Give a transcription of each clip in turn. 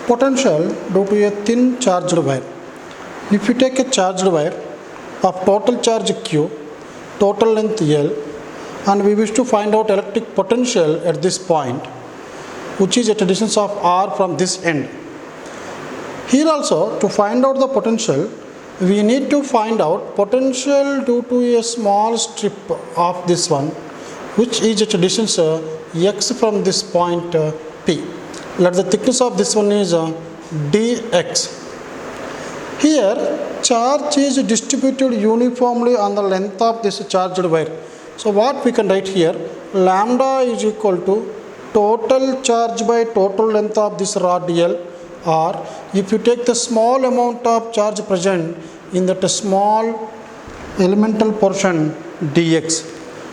Potential due to a thin charged wire. If you take a charged wire of total charge Q, total length L, and we wish to find out electric potential at this point, which is at a distance of R from this end. Here also, to find out the potential, we need to find out potential due to a small strip of this one, which is at a distance x from this point P. Let the thickness of this one is dx. Here, charge is distributed uniformly on the length of this charged wire. So what we can write here, lambda is equal to total charge by total length of this rod L, or if you take the small amount of charge present in that small elemental portion dx.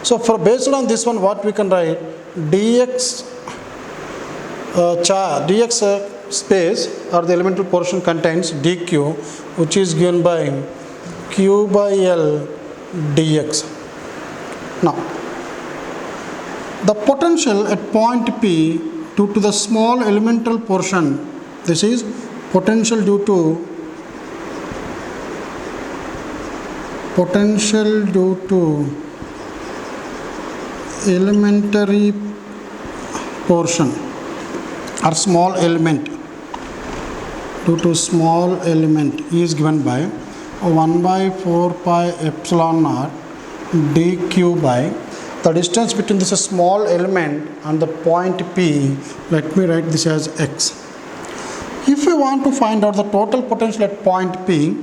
So for based on this one, what we can write, dx dx space or the elemental portion contains dq, which is given by q by L dx. Now, the potential at point P due to the small elemental portion, this is potential due to elementary portion or small element, due to small element is given by 1 by 4 pi epsilon naught dq by the distance between this small element and the point P. Let me write this as x. If we want to find out the total potential at point P,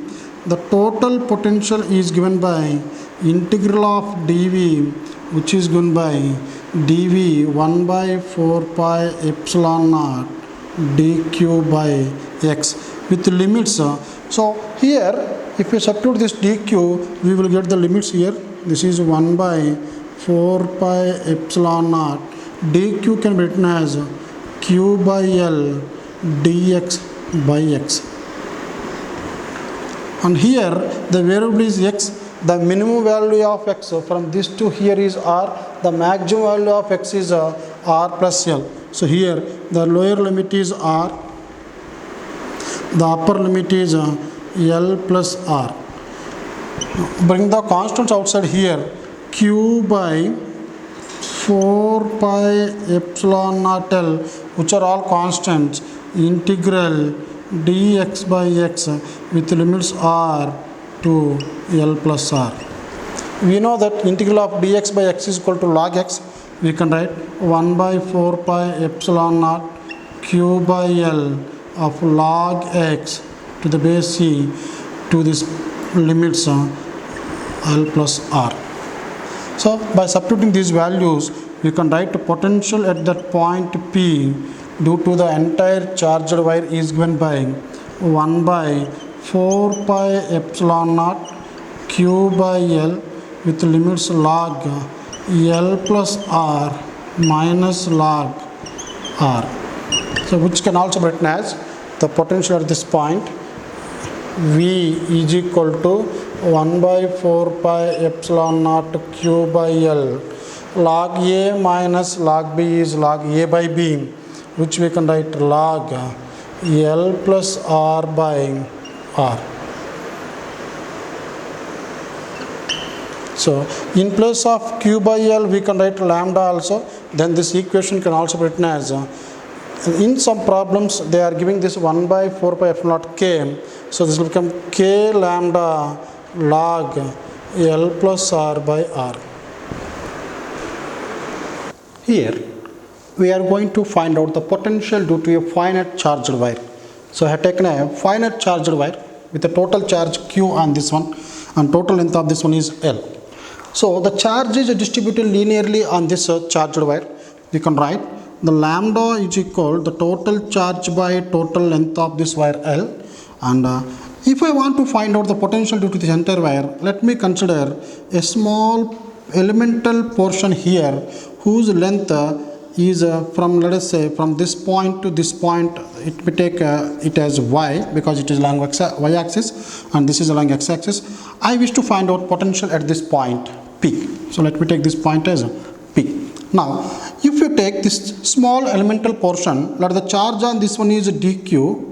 the total potential is given by integral of dV, which is given by dV 1 by 4 pi epsilon naught dq by x with limits. So here, if we substitute this dq, we will get the limits here. This is 1 by 4 pi epsilon naught dq can be written as q by L dx by x. And here the variable is x. The minimum value of x from this to here is r. The maximum value of x is r plus L. So here the lower limit is r, the upper limit is L plus r. Bring the constants outside here. Q by 4 pi epsilon naught L, which are all constants, integral dx by x with limits r to L plus r. We know that integral of dx by x is equal to log x. We can write 1 by 4 pi epsilon naught q by L of log x to the base c to this limits L plus r. So by substituting these values, we can write potential at that point P due to the entire charged wire is given by 1 by 4 pi epsilon naught q by L with limits log L plus r minus log r. So which can also be written as the potential at this point V is equal to 1 by 4 pi epsilon naught q by L. Log A minus log B is log A by B, which we can write log L plus r by r. So in place of q by L, we can write lambda also. Then this equation can also be written as in some problems they are giving this 1 by 4 pi epsilon naught k. So this will become k lambda log L plus r by r. Here we are going to find out the potential due to a finite charged wire. So I have taken a finite charged wire with a total charge q on this one and total length of this one is L. So the charge is distributed linearly on this charged wire. We can write the lambda is equal to the total charge by total length of this wire L. And if I want to find out the potential due to this entire wire, let me consider a small elemental portion here whose length is from, let us say, from this point to this point. It may take it as y because it is along y axis and this is along x axis. I wish to find out potential at this point P. So let me take this point as P. Now if you take this small elemental portion, let the charge on this one is dq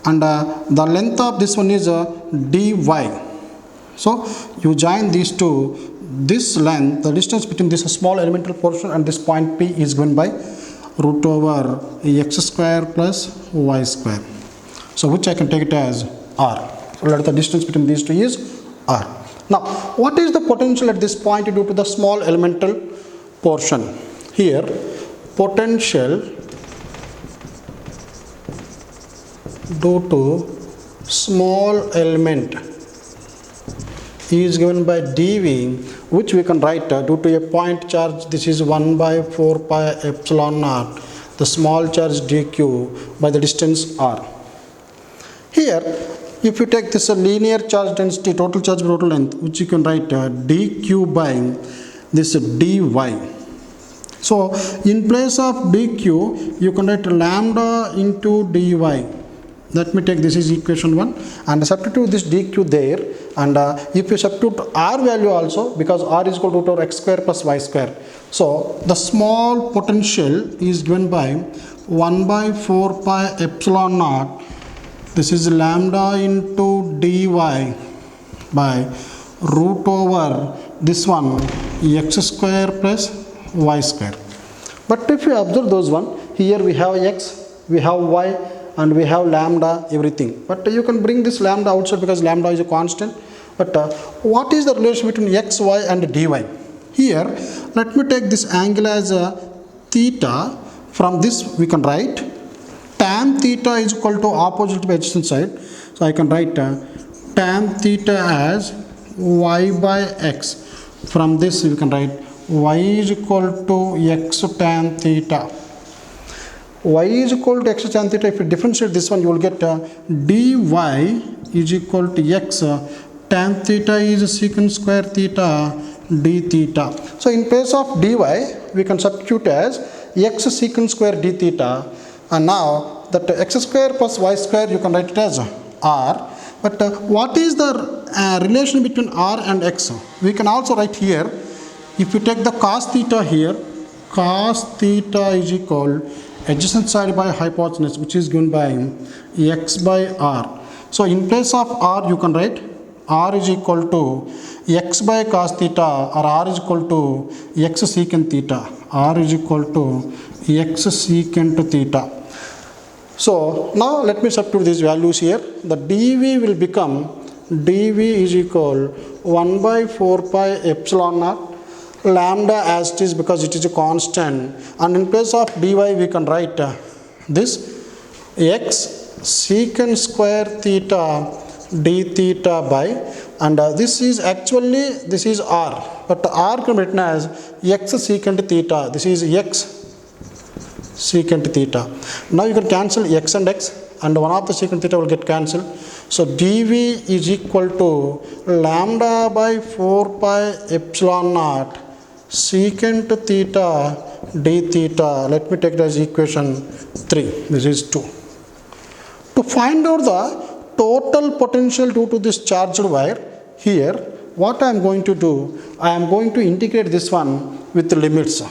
and the length of this one is dy. So you join these two, this length, the distance between this small elemental portion and this point P is given by root over x square plus y square. So which I can take it as r. So let the distance between these two is r. Now what is the potential at this point due to the small elemental portion? Here potential due to small element is given by dV, which we can write due to a point charge, this is 1 by 4 pi epsilon naught, the small charge dq by the distance r. Here if you take this linear charge density, total charge by total length, which you can write dq by this dy. So in place of dq you can write lambda into dy. Let me take this is equation 1 and substitute this dq there, and if you substitute r value also, because r is equal to root over x square plus y square. So the small potential is given by 1 by 4 pi epsilon naught, this is lambda into dy by root over this one x square plus y square. But if you observe those one, here we have x, we have y, and we have lambda, everything. But you can bring this lambda outside because lambda is a constant. But what is the relation between x, y and dy? Here let me take this angle as theta. From this we can write tan theta is equal to opposite by adjacent side. So I can write tan theta as y by x. From this we can write y is equal to x tan theta. Y is equal to x tan theta. If you differentiate this one, you will get dy is equal to x tan theta is secant square theta d theta. So in place of dy we can substitute as x secant square d theta, and now that x square plus y square you can write it as r. But what is the relation between r and x? We can also write here, if you take the cos theta here, cos theta is equal adjacent side by hypotenuse, which is given by x by r. So in place of r you can write r is equal to x by cos theta, or r is equal to x secant theta. R is equal to x secant theta. So now let me substitute these values here. The dv will become dv is equal 1 by 4 pi epsilon naught, lambda as it is because it is a constant, and in place of dy we can write this x secant square theta d theta by, and this is actually, this is r, but r can be written as x secant theta. This is x secant theta. Now you can cancel x and x, and one of the secant theta will get cancelled. So dv is equal to lambda by 4 pi epsilon naught secant theta d theta. Let me take it as equation 3. This is 2. To find out the total potential due to this charged wire, here what I am going to do, I am going to integrate this one with the limits.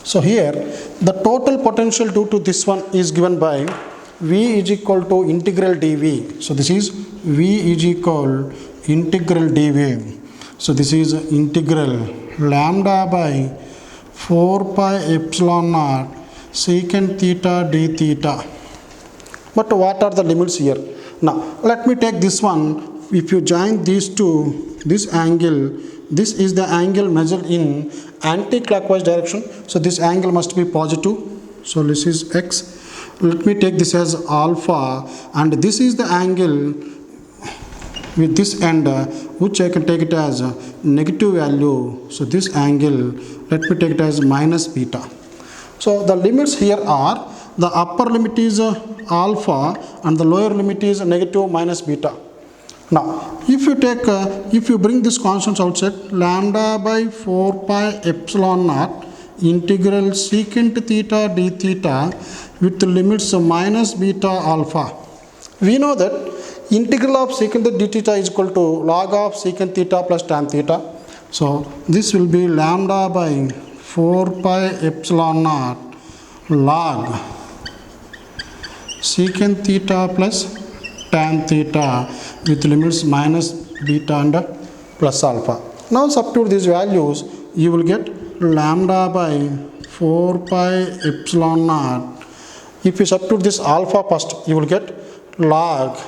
So here the total potential due to this one is given by V is equal to integral dV. So this is V is equal integral dV. So this is integral lambda by 4 pi epsilon naught secant theta d theta. But what are the limits here? Now let me take this one. If you join these two, this angle, this is the angle measured in anti-clockwise direction. So this angle must be positive. So this is x. Let me take this as alpha, and this is the angle with this end, which I can take it as a negative value. So this angle, let me take it as minus beta. So the limits here are, the upper limit is alpha and the lower limit is negative minus beta. Now if you take, if you bring this constants outside, lambda by 4 pi epsilon naught integral secant theta d theta with limits minus beta alpha. We know that integral of secant d theta is equal to log of secant theta plus tan theta. So this will be lambda by 4 pi epsilon naught log secant theta plus tan theta with limits minus beta and plus alpha. Now substitute these values, you will get lambda by 4 pi epsilon naught. If you substitute this alpha first, you will get log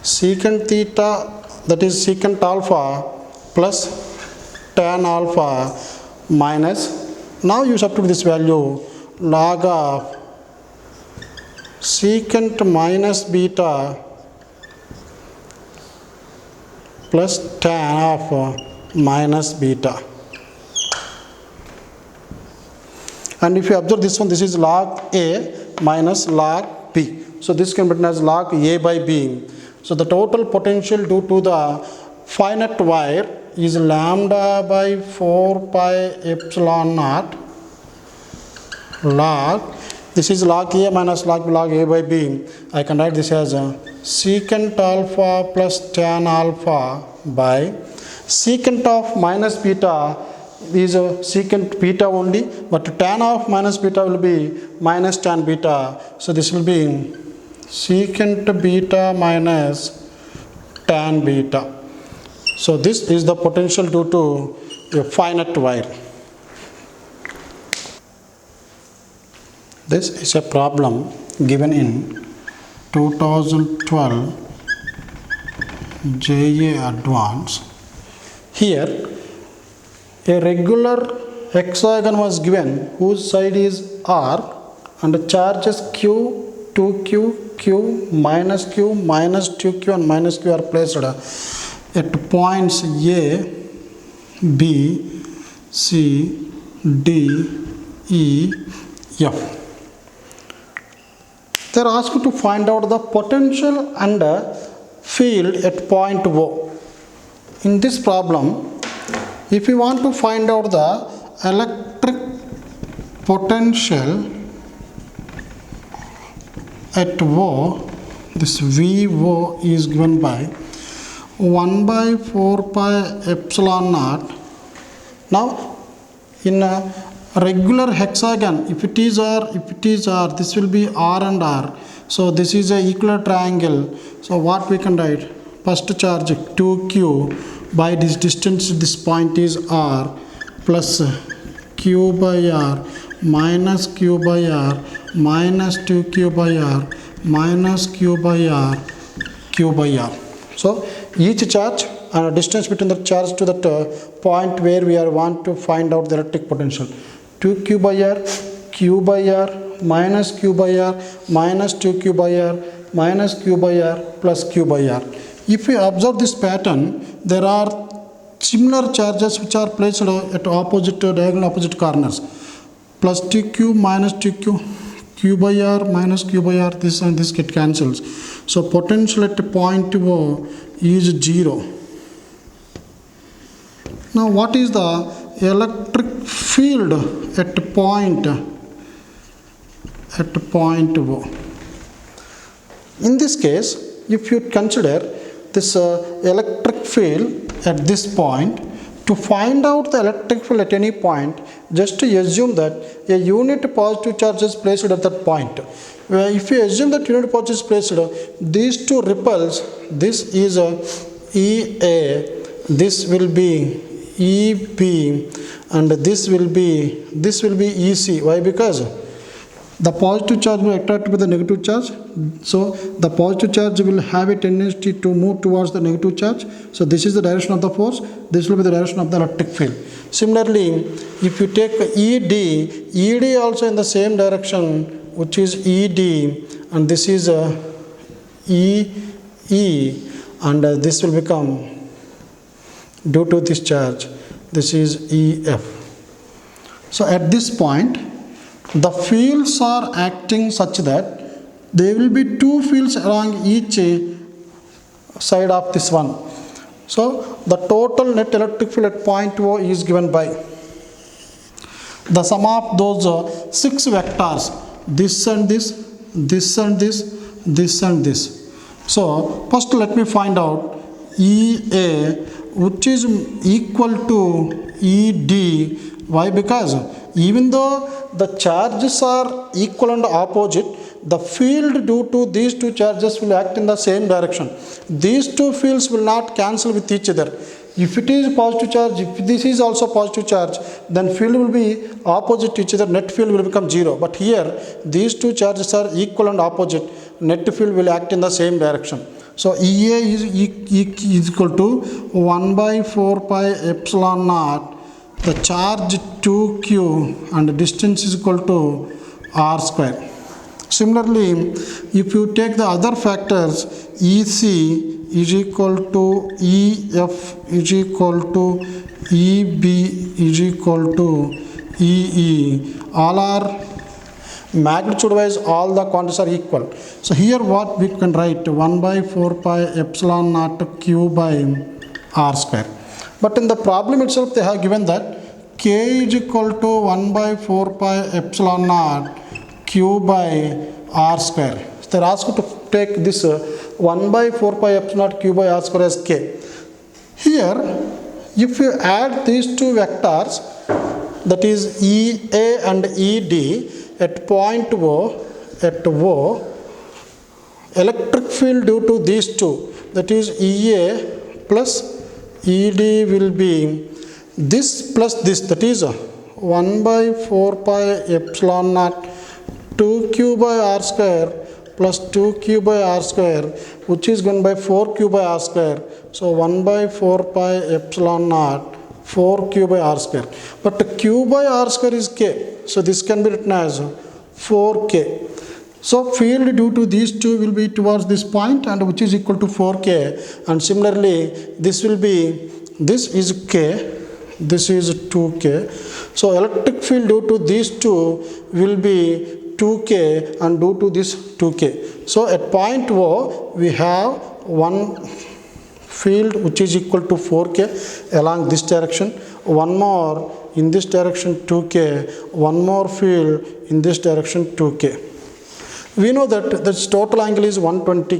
secant theta, that is secant alpha plus tan alpha minus, now you substitute this value, log of secant minus beta plus tan of minus beta. And if you observe this one, this is log A minus log B. So this can be written as log A by B. So the total potential due to the finite wire is lambda by 4 pi epsilon naught log, this is log A minus log A by B. I can write this as secant alpha plus tan alpha by secant of minus beta is secant beta only, but tan of minus beta will be minus tan beta. So this will be secant beta minus tan beta. So this is the potential due to a finite wire. This is a problem given in 2012 JA Advanced. Here a regular hexagon was given whose side is R and the charges Q, 2Q, Q, minus 2Q and minus Q are placed at points A, B, C, D, E, F. They are asked to find out the potential and field at point O. In this problem, if you want to find out the electric potential at O, this VO is given by 1 by 4 pi epsilon naught. Now, in a regular hexagon, if it is R, this will be R and R. So this is a equilateral triangle. So what we can write? First charge 2Q by this distance, this point is R, plus Q by R minus Q by R minus 2Q by R minus Q by R, Q by R. So each charge and a distance between the charge to that point where we want to find out the electric potential. 2Q by R, Q by R, minus Q by R, minus 2Q by R, minus Q by R, plus Q by R. If you observe this pattern, there are similar charges which are placed at opposite, diagonal opposite corners. Plus 2Q, minus 2Q, Q by R, minus Q by R, this and this get cancels. So potential at point O is 0. Now what is the electric field at point O? In this case, if you consider this electric field at this point, to find out the electric field at any point, just to assume that a unit positive charge is placed at that point. If you assume that unit positive is placed, these two ripples, this is EA, this will be EB, and this will be EC. Why? Because the positive charge will attract with the negative charge. So the positive charge will have a tendency to move towards the negative charge. So this is the direction of the force. This will be the direction of the electric field. Similarly, if you take ED also in the same direction, which is ED, and this is EE, and this will become, due to this charge, this is EF. So at this point, the fields are acting such that there will be two fields along each side of this one. So the total net electric field at point O is given by the sum of those 6 vectors, this and this, this and this, this and this. So first let me find out EA, which is equal to ED. Why? Because even though the charges are equal and opposite, the field due to these two charges will act in the same direction. These two fields will not cancel with each other. If it is positive charge, if this is also positive charge, then field will be opposite to each other, net field will become 0. But here, these two charges are equal and opposite, net field will act in the same direction. So EA is equal to 1 by 4 pi epsilon naught, the charge 2q and distance is equal to r square. Similarly, if you take the other factors, EC is equal to EF is equal to EB is equal to EE, all are magnitude wise, all the quantities are equal. So here what we can write, 1 by 4 pi epsilon naught q by r square. But in the problem itself they have given that k is equal to 1 by 4 pi epsilon naught q by r square. So they are asked to take this 1 by 4 pi epsilon naught q by r square as k. Here, if you add these two vectors, that is EA and ED, at point O, electric field due to these two, that is EA plus ED will be this plus this, that is 1 by 4 pi epsilon naught 2q by r square plus 2q by r square, which is given by 4q by r square. So 1 by 4 pi epsilon naught 4q by r square. But q by r square is k. So this can be written as 4k. So field due to these two will be towards this point and which is equal to 4k. And similarly, this will be, this is k, this is 2k. So electric field due to these two will be 2k and due to this 2k. So at point O, we have one field which is equal to 4k along this direction, one more in this direction 2k, one more field in this direction 2k. We know that this total angle is 120.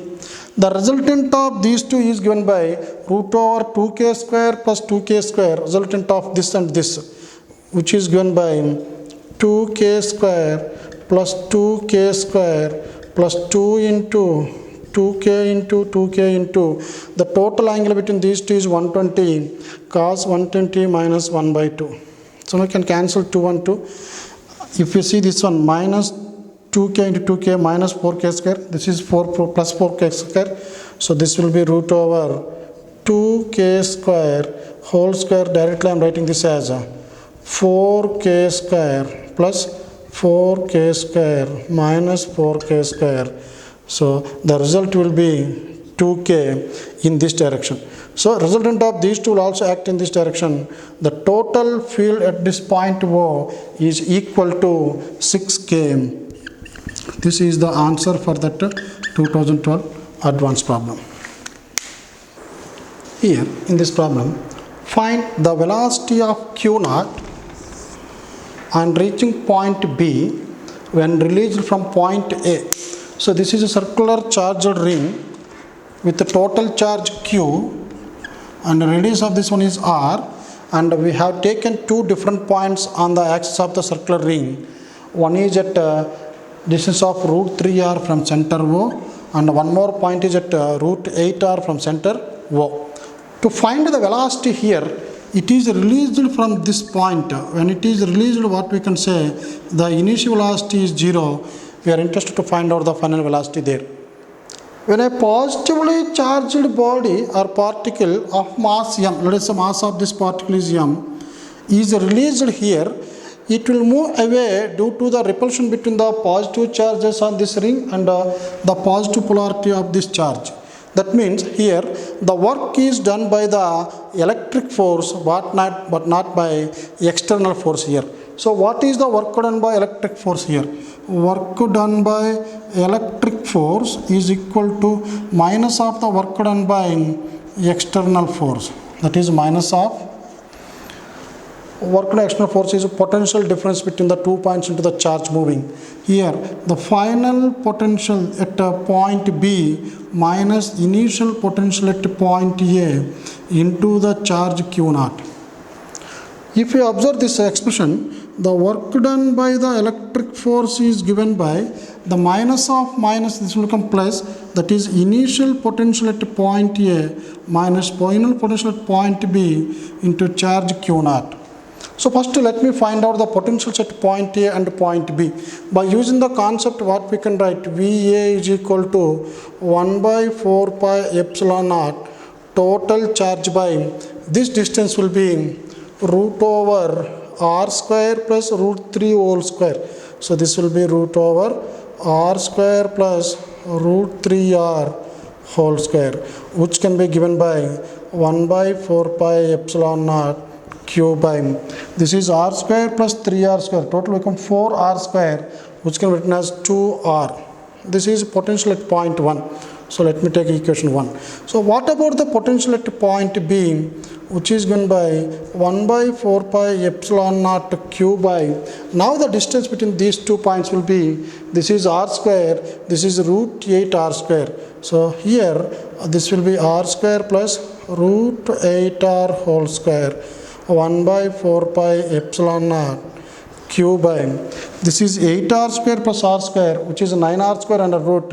The resultant of these two is given by root over 2k square plus 2k square, resultant of this and this, which is given by 2k square plus 2k square plus 2 into 2k into 2k into the total angle between these two is 120, cos 120 minus 1 by 2. So we can cancel 2 and 2. If you see this one, minus 2k into 2k minus 4k square, this is 4 plus 4k square. So this will be root over 2k square whole square. Directly I am writing this as 4k square plus 4k square minus 4k square. So the result will be 2k in this direction. So resultant of these two will also act in this direction. The total field at this point O is equal to 6k. This is the answer for that 2012 advanced problem. Here in this problem, find the velocity of q naught and reaching point B when released from point A. So this is a circular charged ring with the total charge Q and the radius of this one is R, and we have taken two different points on the axis of the circular ring. One is at distance of root 3r from center O, and one more point is at root 8r from center O. To find the velocity here, it is released from this point. When it is released, what we can say, the initial velocity is 0. We are interested to find out the final velocity there. When a positively charged body or particle of mass m, let us say mass of this particle is m, is released here, it will move away due to the repulsion between the positive charges on this ring and the positive polarity of this charge. That means here the work is done by the electric force but not by external force here. So what is the work done by electric force here? Work done by electric force is equal to minus of the work done by external force. That is minus of work done external force is potential difference between the 2 points into the charge moving. Here the final potential at point B minus initial potential at point A into the charge Q naught. If you observe this expression, the work done by the electric force is given by the minus of minus, this will become plus, that is initial potential at point A minus final potential at point B into charge Q naught. So first let me find out the potentials at point A and point B. By using the concept, what we can write, VA is equal to 1 by 4 pi epsilon naught total charge by this distance will be root over r square plus root 3 whole square. So this will be root over r square plus root 3r whole square, which can be given by 1 by 4 pi epsilon naught q by, this is r square plus 3r square, total become 4r square, which can be written as 2r. This is potential at point 1. So let me take equation 1. So what about the potential at point B, which is given by 1 by 4 pi epsilon naught q by, now the distance between these 2 points will be, this is r square, this is root 8r square. So here this will be r square plus root 8r whole square, 1 by 4 pi epsilon naught q by, this is 8r square plus r square, which is 9r square under root,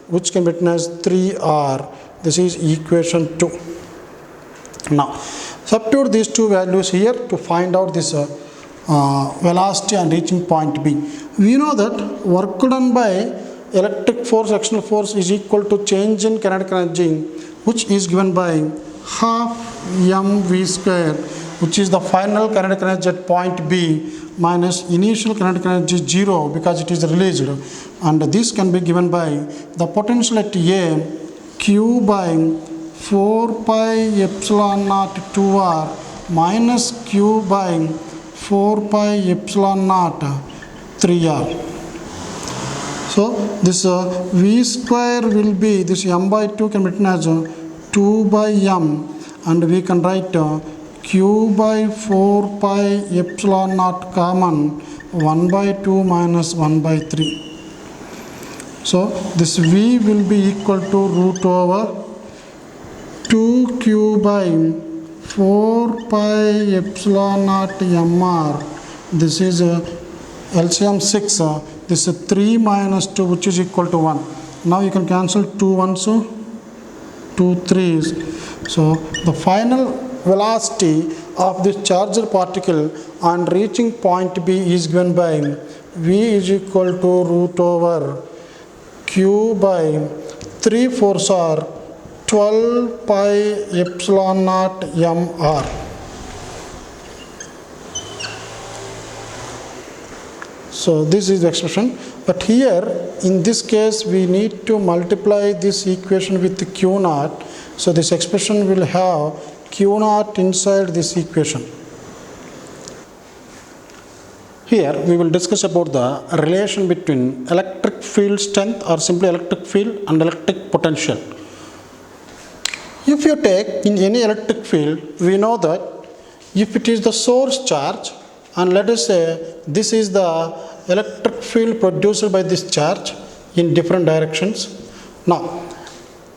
which can be written as 3r. This is equation 2. Now substitute these two values here to find out this velocity and reaching point B. We know that work done by electric force, external force is equal to change in kinetic energy, which is given by half mv square, which is the final kinetic energy at point B minus initial kinetic energy 0 because it is released, and this can be given by the potential at A q by 4 pi epsilon naught 2r minus q by 4 pi epsilon naught 3r. So this v square will be, this m by 2 can be written as 2 by m, and we can write q by 4 pi epsilon naught common 1 by 2 minus 1 by 3. So this v will be equal to root over 2q by 4 pi epsilon naught mr. This is LCM 6. This is 3 minus 2, which is equal to 1. Now you can cancel 2 1s, 2 3s. So the final velocity of this charged particle on reaching point B is given by v is equal to root over q by 3/4 or 12 pi epsilon naught mr. So this is the expression, but here in this case we need to multiply this equation with the q naught. So this expression will have q naught inside this equation. Here we will discuss about the relation between electric field strength or simply electric field and electric potential. If you take in any electric field, we know that if it is the source charge, and let us say this is the electric field produced by this charge in different directions. Now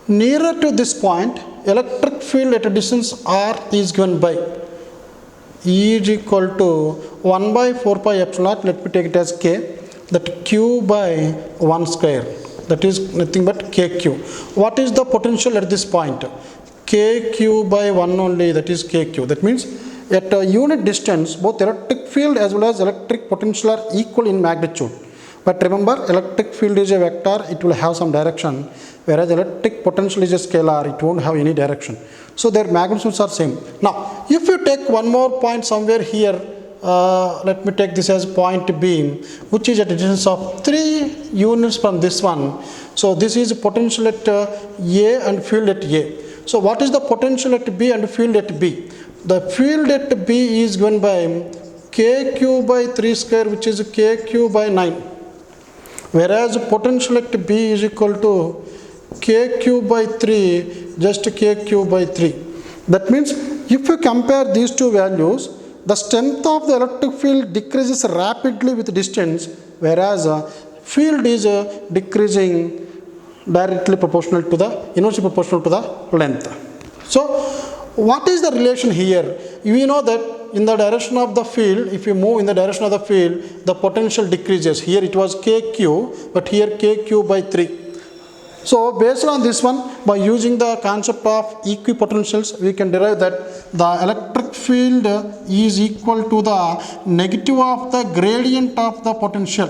nearer to this point, electric field at a distance r is given by E is equal to 1 by 4 pi epsilon, let me take it as k, that q by 1 square, that is nothing but kq. What is the potential at this point? Kq by 1 only, that is kq. That means at a unit distance, both electric field as well as electric potential are equal in magnitude. But remember, electric field is a vector, it will have some direction, whereas electric potential is a scalar, it won't have any direction. So their magnitudes are same. Now, if you take one more point somewhere here, let me take this as point B, which is at a distance of 3 units from this one. So this is potential at A and field at A. So what is the potential at B and field at B? The field at B is given by kq by 3 square, which is kq by 9. Whereas potential at B is equal to kq by 3, just kq by 3. That means if you compare these two values, the strength of the electric field decreases rapidly with distance, whereas field is decreasing directly proportional to the inversely proportional to the length. So what is the relation here? We know that in the direction of the field, if you move in the direction of the field, the potential decreases. Here it was kq, but here kq by 3. So based on this one, by using the concept of equipotentials, we can derive that the electric field is equal to the negative of the gradient of the potential.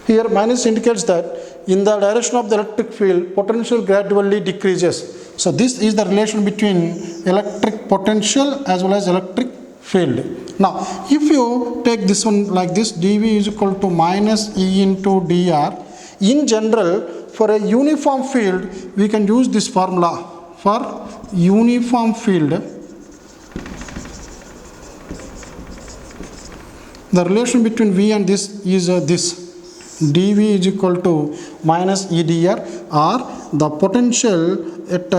Here minus indicates that in the direction of the electric field, potential gradually decreases. So this is the relation between electric potential as well as electric field. Now if you take this one like this, dV is equal to minus E into dr. In general, for a uniform field, we can use this formula. For uniform field, the relation between V and this is this. dV is equal to minus E dr, or the potential at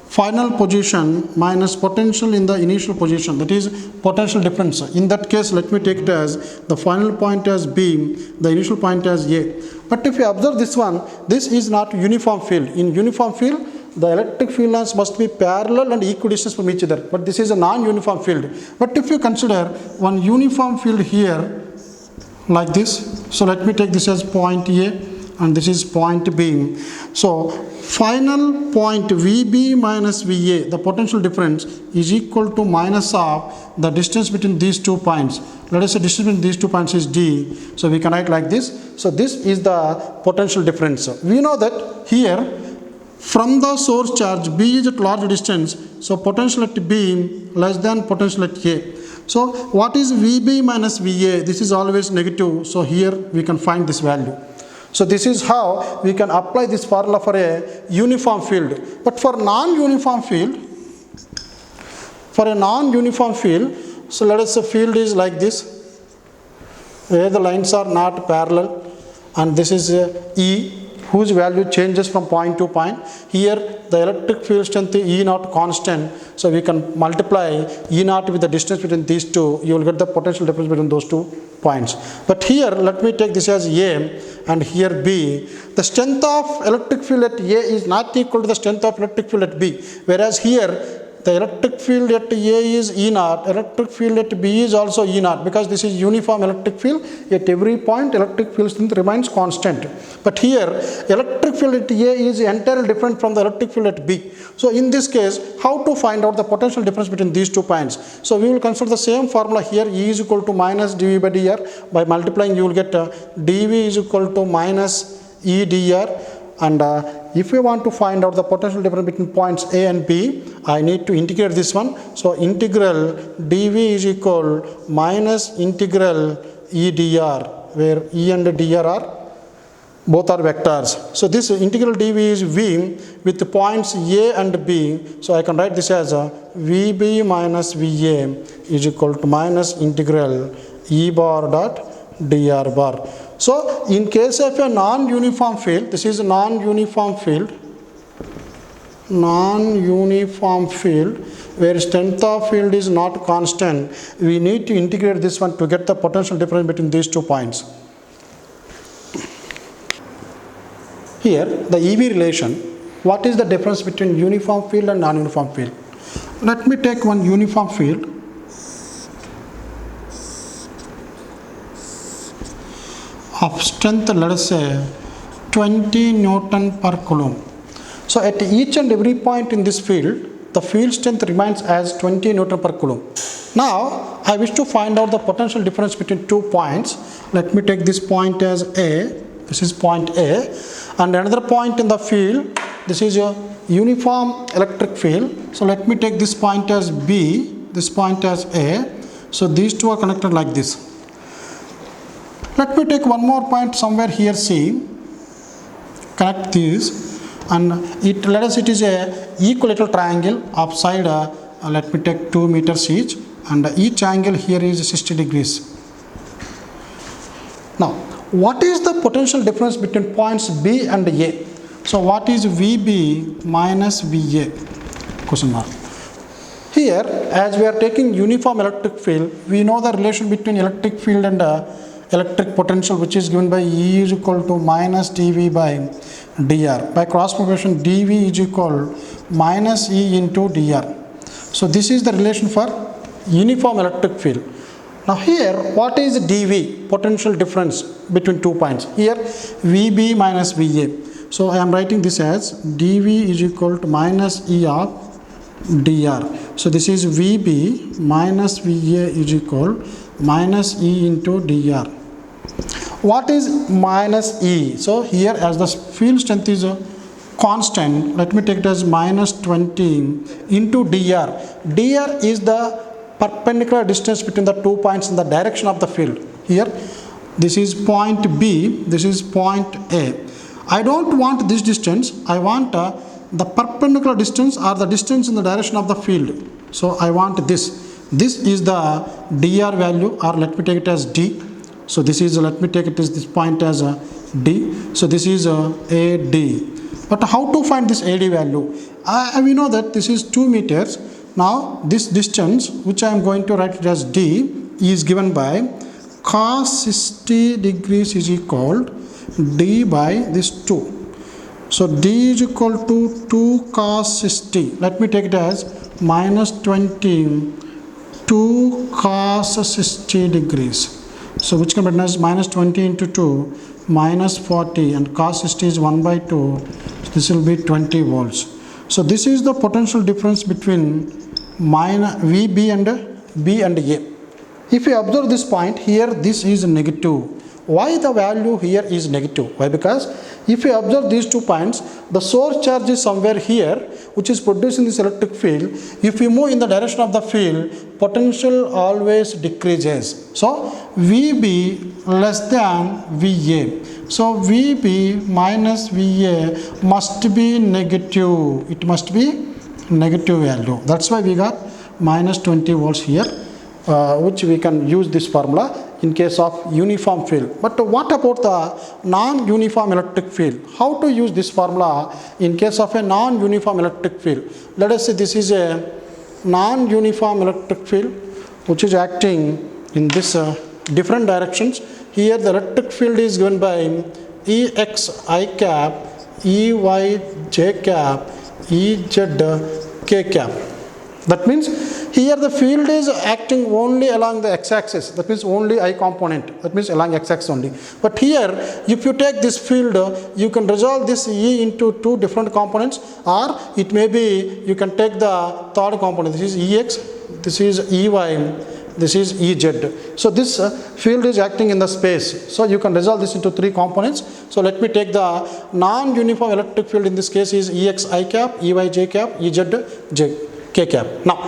final position minus potential in the initial position, that is potential difference. In that case, let me take it as the final point as B, the initial point as A. But if you observe this one, this is not uniform field. In uniform field, the electric field lines must be parallel and equidistant from each other, but this is a non-uniform field. But if you consider one uniform field here like this, so let me take this as point A and this is point B. So final point VB minus VA, the potential difference is equal to minus of the distance between these 2 points. Let us say distance between these 2 points is D. So we can write like this. So this is the potential difference. We know that here from the source charge B is at large distance, so potential at B less than potential at A. So what is VB minus VA? This is always negative, so here we can find this value. So this is how we can apply this formula for a uniform field. But for non-uniform field, so let us say field is like this, where the lines are not parallel, and this is E, whose value changes from point to point. Here the electric field strength E naught constant, so we can multiply E naught with the distance between these two, you will get the potential difference between those 2 points. But here let me take this as A and here B. The strength of electric field at A is not equal to the strength of electric field at B, whereas here the electric field at A is E naught, electric field at B is also E naught, because this is uniform electric field. At every point electric field strength remains constant. But here electric field at A is entirely different from the electric field at B. So in this case, how to find out the potential difference between these 2 points? So we will consider the same formula here. E is equal to minus dV by dr. By multiplying you will get dV is equal to minus E dr. And if we want to find out the potential difference between points A and B, I need to integrate this one. So integral dV is equal minus integral E dr, where E and dr are both are vectors. So this integral dV is V with the points A and B. So I can write this as VB minus VA is equal to minus integral E bar dot dr bar. So in case of a non-uniform field, this is a non-uniform field where strength of field is not constant, we need to integrate this one to get the potential difference between these 2 points. Here the EV relation, what is the difference between uniform field and non-uniform field? Let me take one uniform field. Of strength, let us say 20 Newton per Coulomb. So at each and every point in this field, the field strength remains as 20 Newton per Coulomb. Now I wish to find out the potential difference between 2 points. Let me take this point as A, this is point A, and another point in the field, this is a uniform electric field. So let me take this point as B, this point as A. So these 2 are connected like this. Let me take one more point somewhere here C, connect this, and let us it is a equilateral triangle of side, let me take 2 meters each, and each angle here is 60 degrees. Now what is the potential difference between points B and A? So what is VB minus VA? Question mark. Here, as we are taking uniform electric field, we know the relation between electric field and electric potential, which is given by E is equal to minus dV by dr. By cross propagation, dV is equal minus E into dr. So this is the relation for uniform electric field. Now here, what is dV, potential difference between 2 points? Here, VB minus VA. So I am writing this as dV is equal to minus E of dr. So this is VB minus VA is equal minus E into dr. What is minus E? So here, as the field strength is a constant, let me take it as minus 20 into dr. Dr is the perpendicular distance between the 2 points in the direction of the field. Here, this is point B, this is point A. I don't want this distance, I want the perpendicular distance or the distance in the direction of the field. So I want this. This is the dr value, or let me take it as D. So this is, let me take it as this point as a D. So this is a AD. But how to find this AD value? We know that this is 2 meters. Now this distance, which I am going to write it as D, is given by cos 60 degrees is equal D by this 2. So D is equal to 2 cos 60. Let me take it as minus 20 2 cos 60 degrees. So which can be written as minus 20 into 2 minus 40, and cos 60 is 1 by 2. This will be 20 volts. So this is the potential difference between VB and B and A. If you observe this point here, this is negative. Why the value here is negative? Why? Because if you observe these 2 points, the source charge is somewhere here, which is producing this electric field. If you move in the direction of the field, potential always decreases. So VB less than VA. So VB minus VA must be negative. It must be negative value. That's why we got minus 20 volts here, which we can use this formula in case of uniform field. But what about the non-uniform electric field? How to use this formula in case of a non-uniform electric field? Let us say this is a non-uniform electric field which is acting in this different directions. Here the electric field is given by Ex I cap, Ey j cap, Ez k cap. That means here the field is acting only along the x-axis. That means only I component. That means along x-axis only. But here, if you take this field, you can resolve this E into 2 different components, or it may be you can take the third component. This is Ex, this is Ey, this is Ez. So this field is acting in the space. So you can resolve this into 3 components. So let me take the non-uniform electric field. In this case is Ex I cap, Ey j cap, Ez j k cap. Now,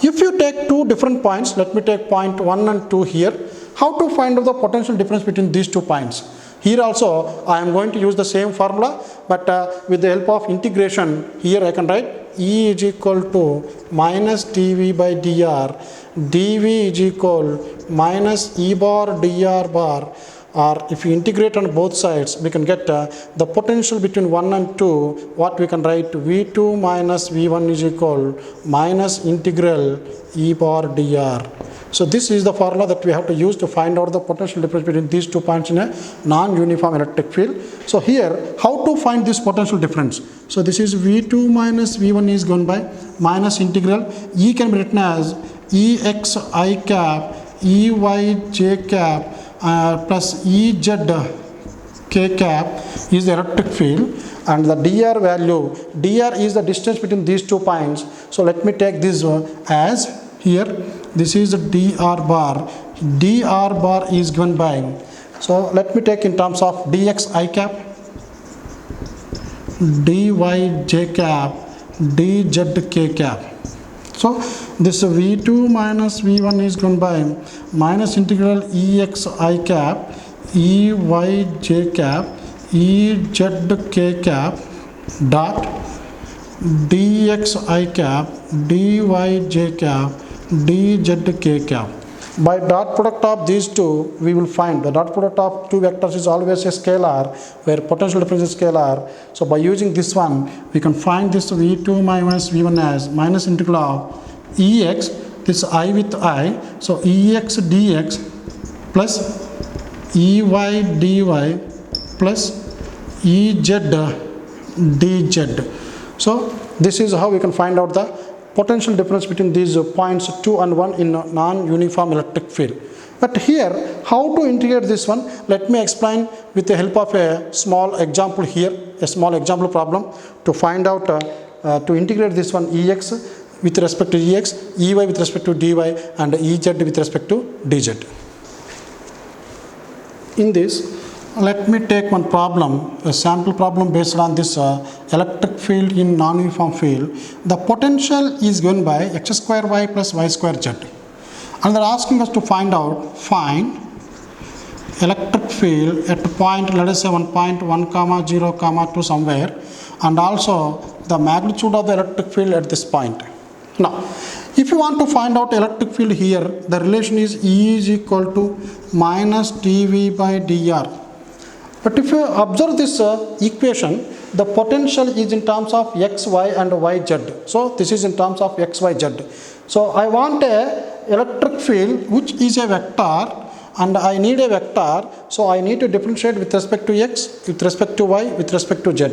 if you take 2 different points, let me take point 1 and 2 here. How to find out the potential difference between these 2 points? Here also I am going to use the same formula, but with the help of integration, here I can write E is equal to minus dV by dr, dV is equal minus E bar dr bar, or if you integrate on both sides, we can get the potential between 1 and 2, what we can write V2 minus V1 is equal minus integral E bar dr. So this is the formula that we have to use to find out the potential difference between these 2 points in a non-uniform electric field. So here, how to find this potential difference? So this is V2 minus V1 is given by minus integral. E can be written as Ex I cap, Ey j cap, plus Ez k cap is the electric field, and the dr value, dr is the distance between these 2 points. So let me take this as here, this is dr bar. Dr bar is given by, so let me take in terms of dx I cap, dy j cap, dz k cap. So this V2 minus V1 is given by minus integral Ex I cap, Ey j cap, Ez k cap dot dx I cap, dy j cap, dz k cap. By dot product of these 2, we will find the dot product of 2 vectors is always a scalar, where potential difference is scalar. So by using this one, we can find this V2 minus V1 as minus integral of ex, this I with I, so ex dx plus ey dy plus ez dz. So this is how we can find out the potential difference between these points 2 and 1 in a non-uniform electric field. But here, how to integrate this one? Let me explain with the help of a small example here, a small example problem to find out, to integrate this one ex with respect to ex, ey with respect to dy and ez with respect to dz. In this, let me take one problem, a sample problem based on this electric field in non-uniform field. The potential is given by x square y plus y square z. And they are asking us to find electric field at point, let us say 1.1 comma 0 comma 2 somewhere, and also the magnitude of the electric field at this point. Now, if you want to find out electric field here, the relation is E is equal to minus dV by dr. But if you observe this equation, the potential is in terms of x, y and y, z. So this is in terms of x, y, z. So I want a electric field which is a vector, and I need a vector, so I need to differentiate with respect to x, with respect to y, with respect to z.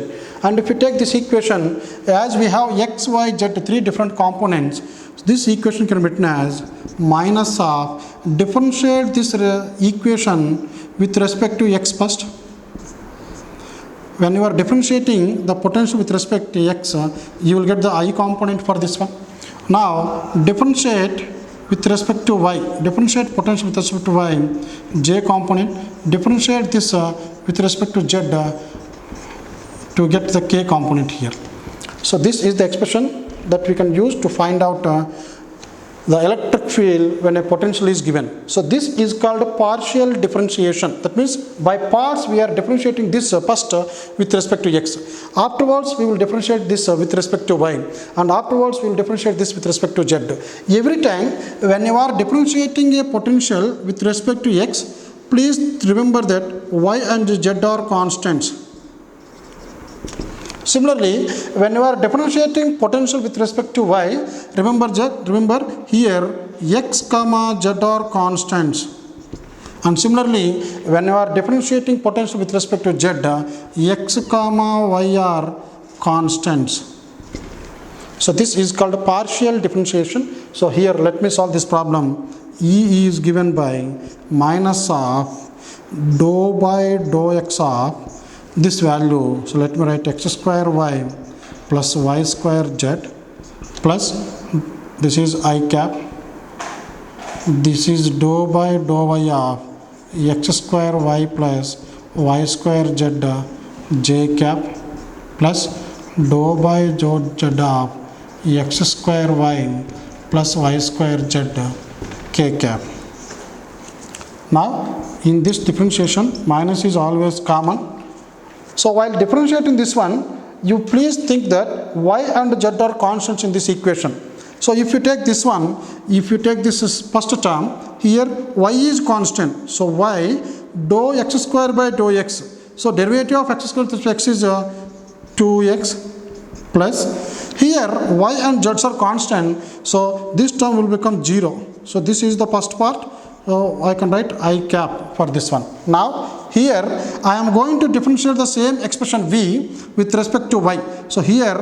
And if you take this equation, as we have x, y, z, three different components, this equation can be written as minus of, differentiate this equation with respect to x first. When you are differentiating the potential with respect to x, you will get the I component for this one. Now differentiate with respect to y, differentiate potential with respect to y, j component, differentiate this with respect to z to get the k component here. So this is the expression that we can use to find out the electric field when a potential is given. So this is called partial differentiation. That means by parts we are differentiating this first with respect to x. Afterwards we will differentiate this with respect to y, and afterwards we will differentiate this with respect to z. Every time when you are differentiating a potential with respect to x, please remember that y and z are constants. Similarly, when you are differentiating potential with respect to y, remember here x comma z are constants. And similarly, when you are differentiating potential with respect to z, x comma y are constants. So this is called partial differentiation. So here let me solve this problem. E is given by minus of dou by dou x of this value. So let me write x square y plus y square z plus this is I cap, this is dou by dou y of x square y plus y square z j cap plus dou by dou z of x square y plus y square z k cap. Now in this differentiation, minus is always common. So while differentiating this one, you please think that y and z are constants in this equation. So if you take this one, if you take this first term, here y is constant. So y dou x square by dou x. So derivative of x square plus x is 2x plus, here y and z are constant. So this term will become 0. So this is the first part. So I can write I cap for this one. Now here I am going to differentiate the same expression v with respect to y. So here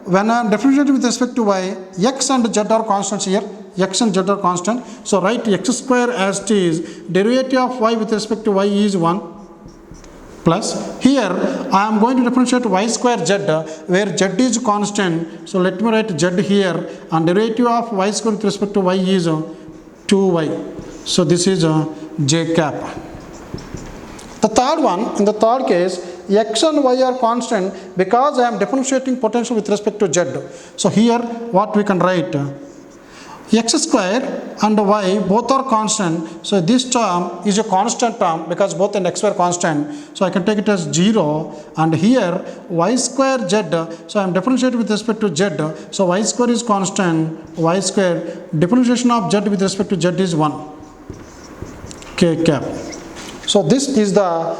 when I am differentiating with respect to y, x and z are constants here. X and z are constant. So write x square as it is. Derivative of y with respect to y is 1 plus, here I am going to differentiate y square z where z is constant. So let me write z here, and derivative of y square with respect to y is 2y. So this is j cap. The third one, in the third case, x and y are constant because I am differentiating potential with respect to z. So here what we can write, x square and y both are constant. So this term is a constant term because both and x were constant. So I can take it as 0, and here y square z. So I am differentiating with respect to z. So y square is constant, y square, differentiation of z with respect to z is 1. K cap. So this is the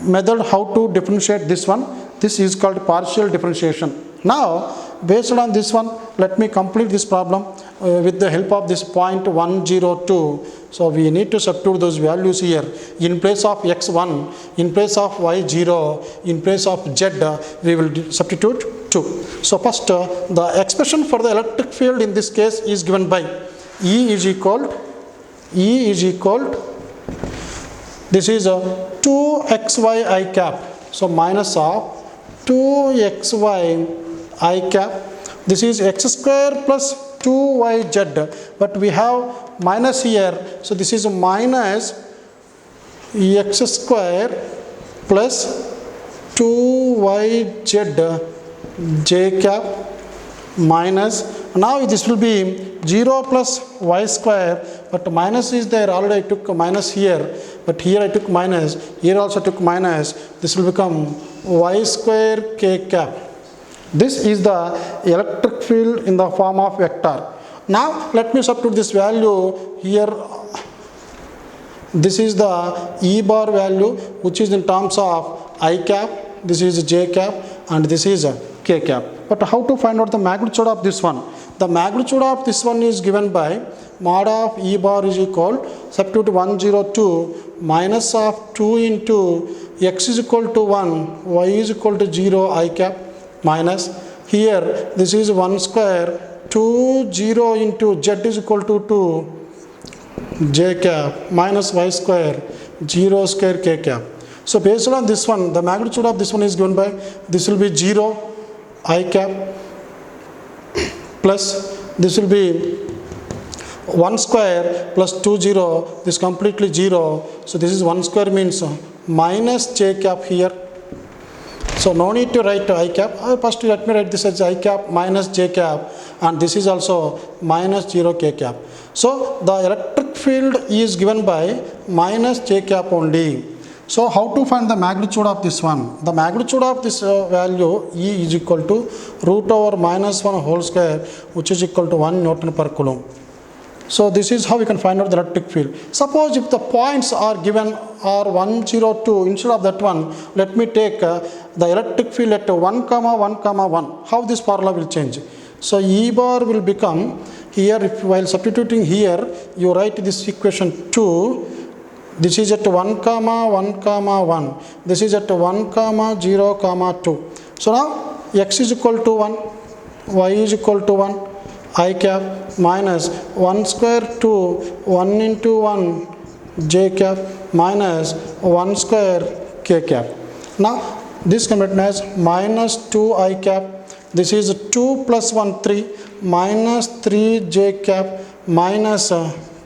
method how to differentiate this one. This is called partial differentiation. Now based on this one, let me complete this problem with the help of this point 102. So we need to substitute those values here. In place of x1, in place of y0, in place of z, we will substitute 2. So first, the expression for the electric field in this case is given by E is equal, this is 2xy I cap. So minus of 2xy I cap. This is x square plus 2yz, but we have minus here, so this is minus x square plus 2yz j cap minus, now this will be 0 plus y square, but minus is there, already I took minus here, but here I took minus, here also took minus, this will become y square k cap. This is the electric field in the form of vector. Now let me substitute this value here. This is the E bar value, which is in terms of I cap, this is j cap, and this is k cap. But how to find out the magnitude of this one? The magnitude of this one is given by mod of E bar is equal, substitute 102 minus of 2 into x is equal to 1, y is equal to 0 I cap, minus here this is 1 square 2 0 into z is equal to 2 j cap minus y square 0 square k cap. So based on this one, the magnitude of this one is given by, this will be 0 I cap plus this will be 1 square plus 2 0, this completely 0, so this is 1 square means minus j cap here. So no need to write I cap. First let me write this as I cap minus j cap, and this is also minus 0 k cap. So the electric field is given by minus j cap only. So how to find the magnitude of this one? The magnitude of this value E is equal to root over minus 1 whole square, which is equal to 1 Newton per Coulomb. So this is how we can find out the electric field. Suppose if the points are given are 102, instead of that one, let me take the electric field at 1, 1, 1. How this formula will change? So E bar will become, here if while substituting here, you write this equation 2, this is at 1, 1, 1, this is at 1, 0, 2. So now x is equal to 1, y is equal to 1, I cap minus 1 square 2, 1 into 1 j cap minus 1 square k cap. Now this can be written as minus 2 I cap, this is 2 plus 1 3 minus 3 j cap minus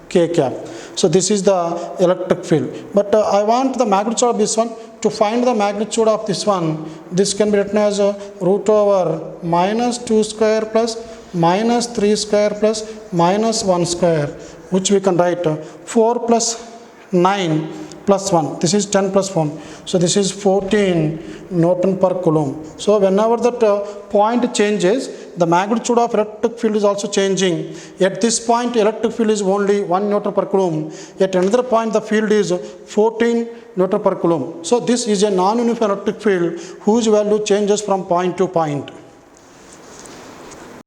k cap. So this is the electric field. But I want the magnitude of this one. To find the magnitude of this one, this can be written as root over minus 2 square plus minus 3 square plus minus 1 square, which we can write 4 plus 9 plus 1. This is 10 plus 1. So this is 14 Newton per Coulomb. So whenever that point changes, the magnitude of electric field is also changing. At this point, electric field is only 1 Newton per Coulomb. At another point, the field is 14 Newton per Coulomb. So this is a non-uniform electric field whose value changes from point to point.